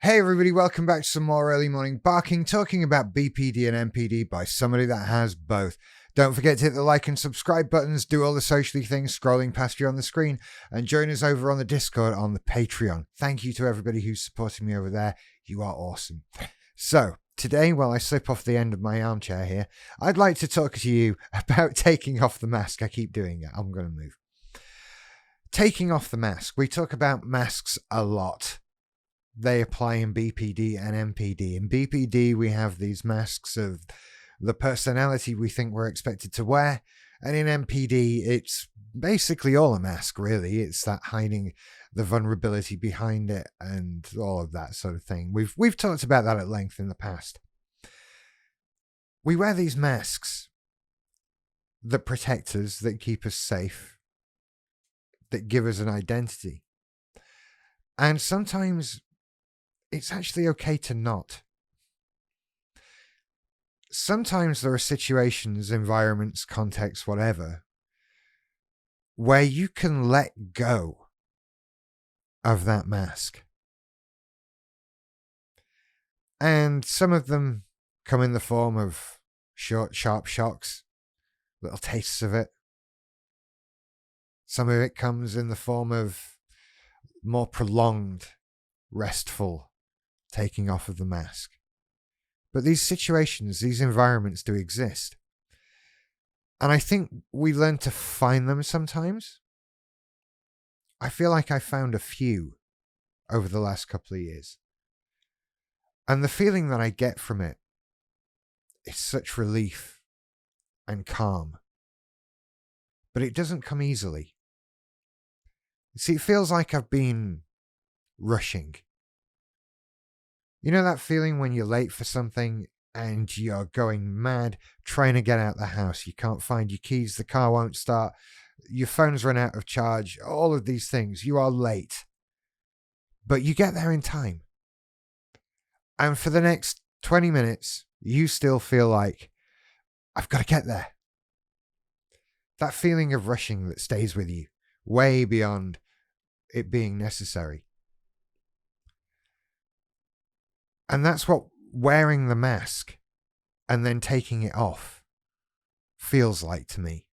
Hey everybody, welcome back to some more early morning barking, talking about BPD and NPD by somebody that has both. Don't forget to hit the like and subscribe buttons, do all the socially things scrolling past you on the screen, and join us over on the Discord on the Patreon. Thank you to everybody who's supporting me over there. You are awesome. So, today, while I slip off the end of my armchair here, I'd like to talk to you about taking off the mask. I keep doing it. I'm going to move. Taking off the mask. We talk about masks a lot. They apply in BPD and NPD. In BPD, we have these masks of the personality we think we're expected to wear. And in NPD, it's basically all a mask, really. It's that hiding the vulnerability behind it and all of that sort of thing. We've talked about that at length in the past. We wear these masks that protect us, that keep us safe, that give us an identity. And sometimes it's actually okay to not. Sometimes there are situations, environments, contexts, whatever, where you can let go of that mask. And some of them come in the form of short, sharp shocks, little tastes of it. Some of it comes in the form of more prolonged, restful taking off of the mask. But these situations, these environments do exist. And I think we learn to find them sometimes. I feel like I found a few over the last couple of years. And the feeling that I get from it is such relief and calm. But it doesn't come easily. See, it feels like I've been rushing. You know that feeling when you're late for something and you're going mad trying to get out the house? You can't find your keys, the car won't start, your phone's run out of charge, all of these things. You are late. But you get there in time. And for the next 20 minutes, you still feel like, I've got to get there. That feeling of rushing that stays with you, way beyond it being necessary. And that's what wearing the mask and then taking it off feels like to me.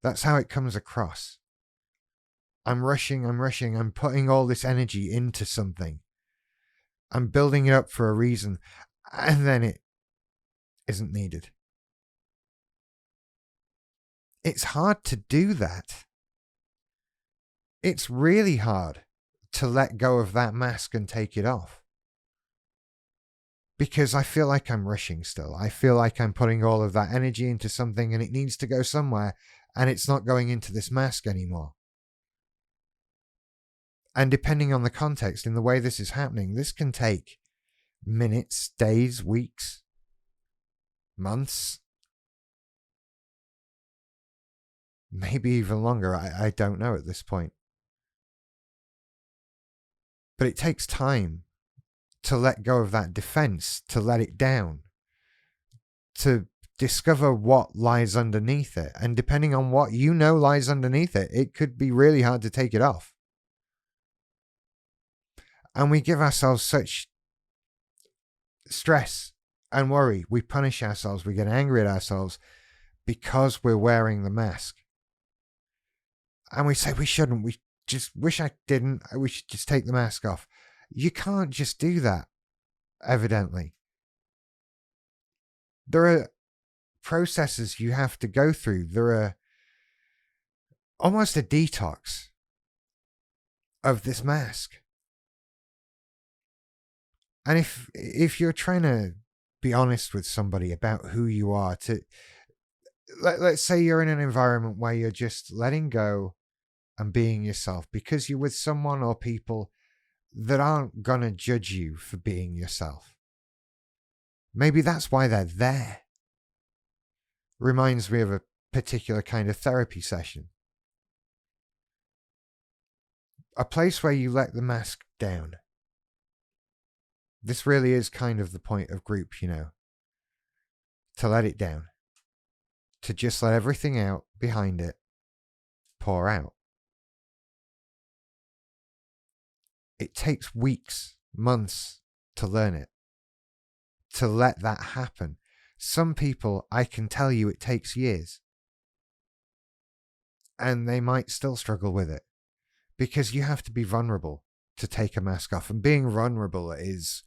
That's how it comes across. I'm rushing, I'm putting all this energy into something. I'm building it up for a reason, and then it isn't needed. It's hard to do that. It's really hard to let go of that mask and take it off. Because I feel like I'm rushing still. I feel like I'm putting all of that energy into something and it needs to go somewhere, and it's not going into this mask anymore. And depending on the context, in the way this is happening, this can take minutes, days, weeks, months, maybe even longer. I don't know at this point. But it takes time to let go of that defense, to let it down, to discover what lies underneath it. And depending on what you know lies underneath it, it could be really hard to take it off. And we give ourselves such stress and worry. We punish ourselves. We get angry at ourselves because we're wearing the mask. And we say we shouldn't. We just wish I didn't. We should just take the mask off. You can't just do that, evidently. There are processes you have to go through. There are almost a detox of this mask. And if you're trying to be honest with somebody about who you are, let's say you're in an environment where you're just letting go and being yourself because you're with someone or people that aren't going to judge you for being yourself. Maybe that's why they're there. Reminds me of a particular kind of therapy session. A place where you let the mask down. This really is kind of the point of group, you know. To let it down. To just let everything out behind it. pour out. It takes weeks, months to learn it, to let that happen. Some people, I can tell you, it takes years. And they might still struggle with it because you have to be vulnerable to take a mask off. And being vulnerable is,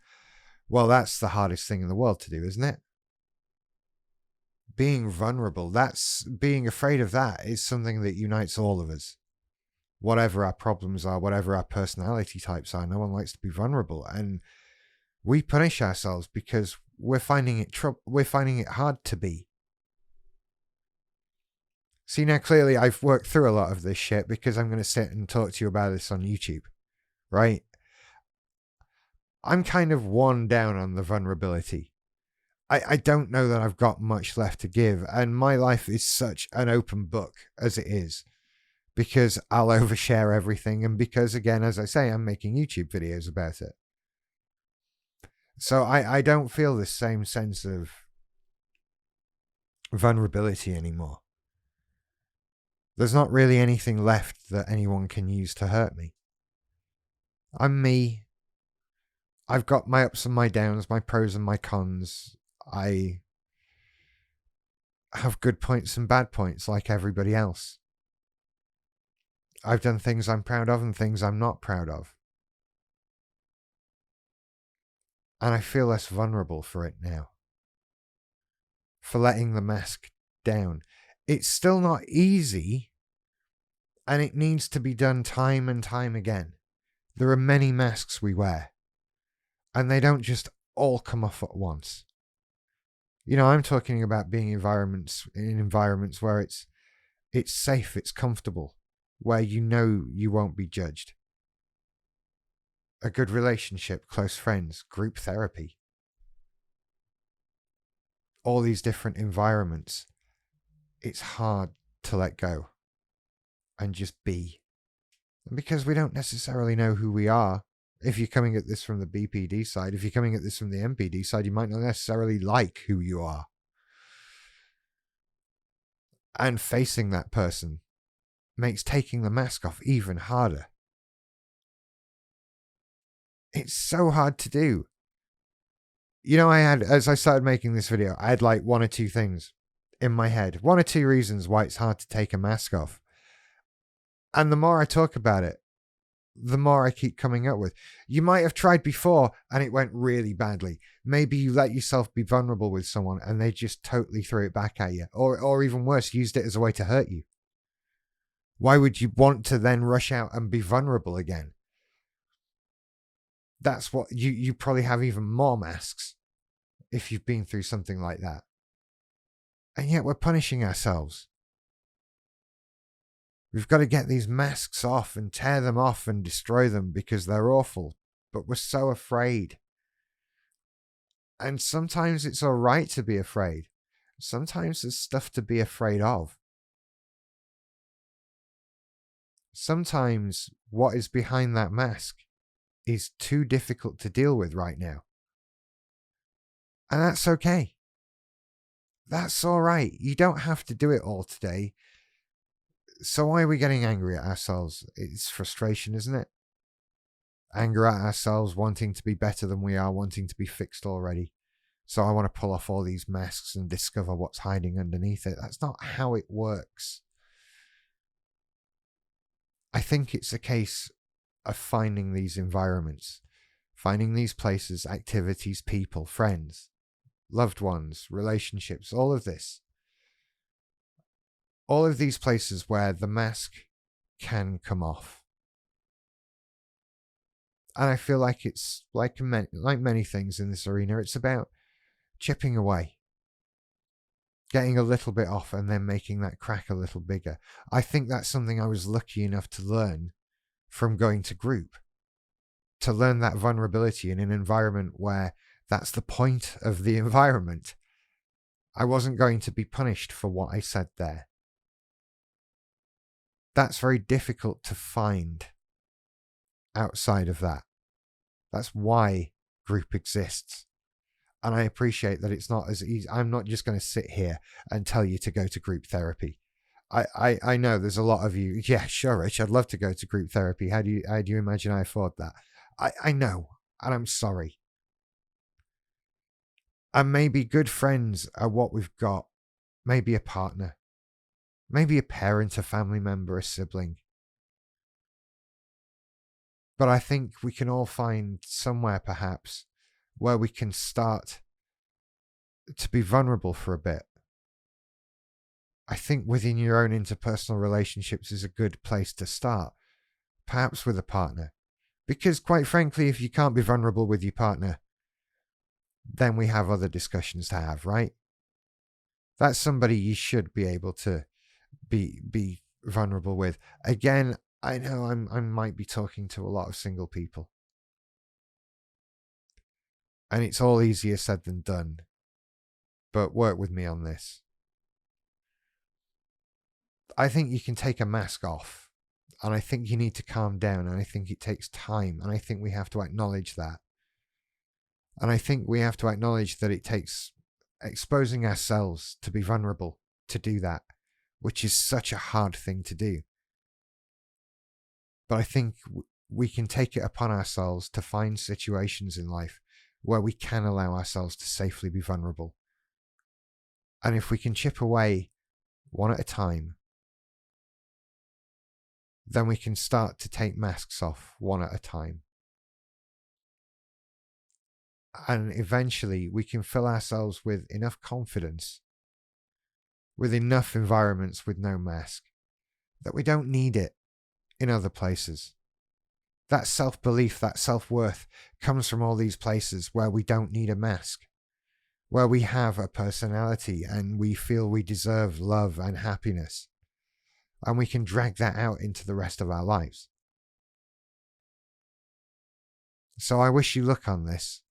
well, that's the hardest thing in the world to do, isn't it? Being vulnerable, being afraid of that is something that unites all of us. Whatever our problems are, whatever our personality types are, no one likes to be vulnerable. And we punish ourselves because we're finding it hard to be. See, now clearly I've worked through a lot of this shit because I'm going to sit and talk to you about this on YouTube, right? I'm kind of worn down on the vulnerability. I don't know that I've got much left to give, and my life is such an open book as it is because I'll overshare everything, and because, again, as I say, I'm making YouTube videos about it. So I don't feel the same sense of vulnerability anymore. There's not really anything left that anyone can use to hurt me. I'm me. I've got my ups and my downs, my pros and my cons. I have good points and bad points like everybody else. I've done things I'm proud of and things I'm not proud of. And I feel less vulnerable for it now. For letting the mask down. It's still not easy, and it needs to be done time and time again. There are many masks we wear, and they don't just all come off at once. You know, I'm talking about being in environments where it's safe, it's comfortable, where you know you won't be judged. A good relationship, close friends, group therapy. All these different environments. It's hard to let go and just be. And because we don't necessarily know who we are, if you're coming at this from the BPD side, if you're coming at this from the NPD side, you might not necessarily like who you are. And facing that person makes taking the mask off even harder. It's so hard to do. You know, as I started making this video, I had like one or two things in my head. One or two reasons why it's hard to take a mask off. And the more I talk about it, the more I keep coming up with. You might have tried before and it went really badly. Maybe you let yourself be vulnerable with someone and they just totally threw it back at you. Or even worse, used it as a way to hurt you. Why would you want to then rush out and be vulnerable again? That's what you probably have even more masks if you've been through something like that. And yet we're punishing ourselves. We've got to get these masks off and tear them off and destroy them because they're awful. But we're so afraid. And sometimes it's all right to be afraid. Sometimes there's stuff to be afraid of. Sometimes what is behind that mask is too difficult to deal with right now. And that's okay. That's all right. You don't have to do it all today. So why are we getting angry at ourselves? It's frustration, isn't it? Anger at ourselves, wanting to be better than we are, wanting to be fixed already. So I want to pull off all these masks and discover what's hiding underneath it. That's not how it works. I think it's a case of finding these environments, finding these places, activities, people, friends, loved ones, relationships, all of this. All of these places where the mask can come off. And I feel like it's like many things in this arena, it's about chipping away, getting a little bit off and then making that crack a little bigger. I think that's something I was lucky enough to learn from going to group, to learn that vulnerability in an environment where that's the point of the environment. I wasn't going to be punished for what I said there. That's very difficult to find outside of that. That's why group exists. And I appreciate that it's not as easy. I'm not just going to sit here and tell you to go to group therapy. I know there's a lot of you. Yeah, sure, Rich. I'd love to go to group therapy. How do you imagine I afford that? I know, and I'm sorry. And maybe good friends are what we've got. Maybe a partner. Maybe a parent, a family member, a sibling. But I think we can all find somewhere, perhaps, where we can start to be vulnerable for a bit. I think within your own interpersonal relationships is a good place to start, perhaps with a partner. Because quite frankly, if you can't be vulnerable with your partner, then we have other discussions to have, right? That's somebody you should be able to be vulnerable with. Again, I know I might be talking to a lot of single people. And it's all easier said than done. But work with me on this. I think you can take a mask off. And I think you need to calm down. And I think it takes time. And I think we have to acknowledge that. And I think we have to acknowledge that it takes exposing ourselves to be vulnerable to do that, which is such a hard thing to do. But I think we can take it upon ourselves to find situations in life where we can allow ourselves to safely be vulnerable. And if we can chip away one at a time, then we can start to take masks off one at a time. And eventually we can fill ourselves with enough confidence, with enough environments with no mask, that we don't need it in other places. That self-belief, that self-worth comes from all these places where we don't need a mask, where we have a personality and we feel we deserve love and happiness. And we can drag that out into the rest of our lives. So I wish you luck on this,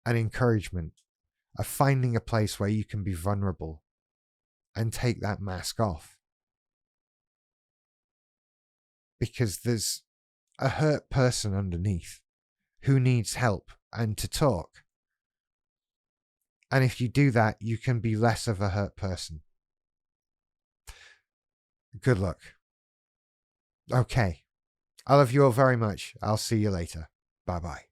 and encouragement of finding a place where you can be vulnerable and take that mask off. Because there's a hurt person underneath who needs help and to talk. And if you do that, you can be less of a hurt person. Good luck. Okay. I love you all very much. I'll see you later. Bye-bye.